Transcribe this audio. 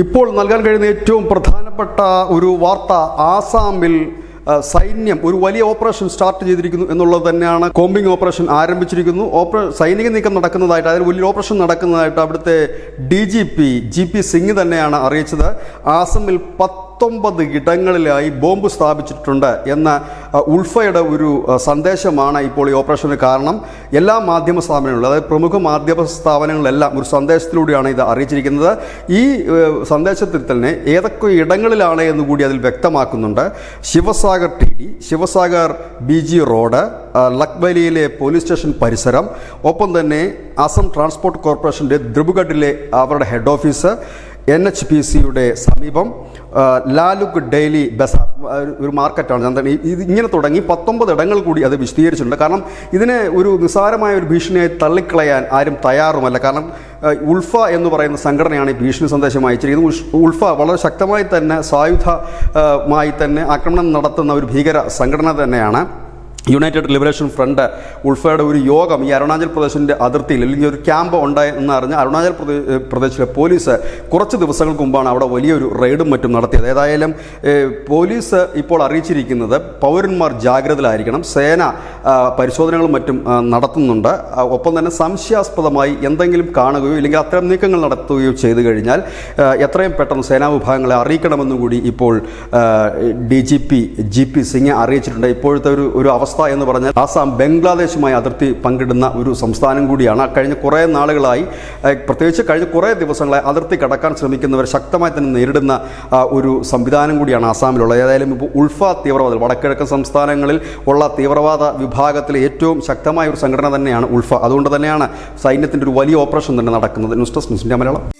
ഇപ്പോൾ നൽകാൻ കഴിയുന്ന ഏറ്റവും പ്രധാനപ്പെട്ട ഒരു വാർത്ത ആസാമിൽ സൈന്യം ഒരു വലിയ ഓപ്പറേഷൻ സ്റ്റാർട്ട് ചെയ്തിരിക്കുന്നു എന്നുള്ളത് തന്നെയാണ്. കോമ്പിംഗ് ഓപ്പറേഷൻ ആരംഭിച്ചിരിക്കുന്നു. സൈനിക നീക്കം നടക്കുന്നതായിട്ട്, അതിൽ വലിയ ഓപ്പറേഷൻ നടക്കുന്നതായിട്ട് അവിടുത്തെ GP സിംഗ് തന്നെയാണ് അറിയിച്ചത്. ആസാമിൽ 19 ഇടങ്ങളിലായി ബോംബ് സ്ഥാപിച്ചിട്ടുണ്ട് എന്ന ഉൾഫയുടെ ഒരു സന്ദേശമാണ് ഇപ്പോൾ ഈ ഓപ്പറേഷന് കാരണം. എല്ലാ മാധ്യമ സ്ഥാപനങ്ങളും, അതായത് പ്രമുഖ മാധ്യമ സ്ഥാപനങ്ങളെല്ലാം ഒരു സന്ദേശത്തിലൂടെയാണ് ഇത് അറിയിച്ചിരിക്കുന്നത്. ഈ സന്ദേശത്തിൽ തന്നെ ഏതൊക്കെ ഇടങ്ങളിലാണ് എന്നുകൂടി അതിൽ വ്യക്തമാക്കുന്നുണ്ട്. Sivasagar TD, Sivasagar BG road, ലക്ബലിയിലെ പോലീസ് സ്റ്റേഷൻ പരിസരം, ഒപ്പം തന്നെ അസം ട്രാൻസ്പോർട്ട് കോർപ്പറേഷൻ്റെ ദ്രിബുഗഡിലെ അവരുടെ ഹെഡ് ഓഫീസ്, NHPCയുടെ സമീപം, ലാലുക് ഡെയിലി ബസാർ ഒരു മാർക്കറ്റാണ്. ഇത് ഇങ്ങനെ തുടങ്ങി 19 ഇടങ്ങൾ കൂടി അത് വിശദീകരിച്ചിട്ടുണ്ട്. കാരണം ഇതിനെ ഒരു നിസ്സാരമായ ഒരു ഭീഷണിയായി തള്ളിക്കളയാൻ ആരും തയ്യാറുമല്ല. കാരണം ഉൾഫ എന്ന് പറയുന്ന സംഘടനയാണ് ഈ ഭീഷണി സന്ദേശം അയച്ചിരിക്കുന്നത്. ഉൾഫ വളരെ ശക്തമായി തന്നെ സായുധമായി തന്നെ ആക്രമണം നടത്തുന്ന ഒരു ഭീകര സംഘടന തന്നെയാണ്. യുണൈറ്റഡ് ലിബറേഷൻ ഫ്രണ്ട് ഉൾഫയുടെ ഒരു യോഗം ഈ അരുണാചൽ പ്രദേശിൻ്റെ അതിർത്തിയിൽ, അല്ലെങ്കിൽ ഒരു ക്യാമ്പ് ഉണ്ടായെന്ന് അറിഞ്ഞ് അരുണാചൽ പ്രദേശിലെ പോലീസ് കുറച്ച് ദിവസങ്ങൾക്ക് മുമ്പാണ് അവിടെ വലിയൊരു റെയ്ഡും മറ്റും നടത്തിയത്. ഏതായാലും പോലീസ് ഇപ്പോൾ അറിയിച്ചിരിക്കുന്നത് പൗരന്മാർ ജാഗ്രതയിലായിരിക്കണം. സേന പരിശോധനകളും മറ്റും നടത്തുന്നുണ്ട്. ഒപ്പം തന്നെ സംശയാസ്പദമായി എന്തെങ്കിലും കാണുകയോ ഇല്ലെങ്കിൽ അത്തരം നീക്കങ്ങൾ നടത്തുകയോ ചെയ്തു കഴിഞ്ഞാൽ എത്രയും പെട്ടെന്ന് സേനാ വിഭാഗങ്ങളെ അറിയിക്കണമെന്നും കൂടി ഇപ്പോൾ GP സിംഗ് അറിയിച്ചിട്ടുണ്ട്. ഇപ്പോഴത്തെ ഒരു അവസ്ഥ എന്ന് പറഞ്ഞാൽ ആസാം ബംഗ്ലാദേശുമായി അതിർത്തി പങ്കിടുന്ന ഒരു സംസ്ഥാനം കൂടിയാണ്. കഴിഞ്ഞ കുറേ നാളുകളായി, പ്രത്യേകിച്ച് കഴിഞ്ഞ കുറേ ദിവസങ്ങളായി അതിർത്തി കടക്കാൻ ശ്രമിക്കുന്നവർ ശക്തമായി തന്നെ നേരിടുന്ന ഒരു സംവിധാനം കൂടിയാണ് ആസാമിലുള്ളത്. ഏതായാലും ഇപ്പോൾ ഉൾഫ തീവ്രവാദം, വടക്കിഴക്കൻ സംസ്ഥാനങ്ങളിൽ ഉള്ള തീവ്രവാദ വിഭാഗത്തിലെ ഏറ്റവും ശക്തമായ ഒരു സംഘടന തന്നെയാണ് ഉൾഫ. അതുകൊണ്ട് തന്നെയാണ് സൈന്യത്തിൻ്റെ ഒരു വലിയ ഓപ്പറേഷൻ തന്നെ നടക്കുന്നത്. News desk news India Malayalam.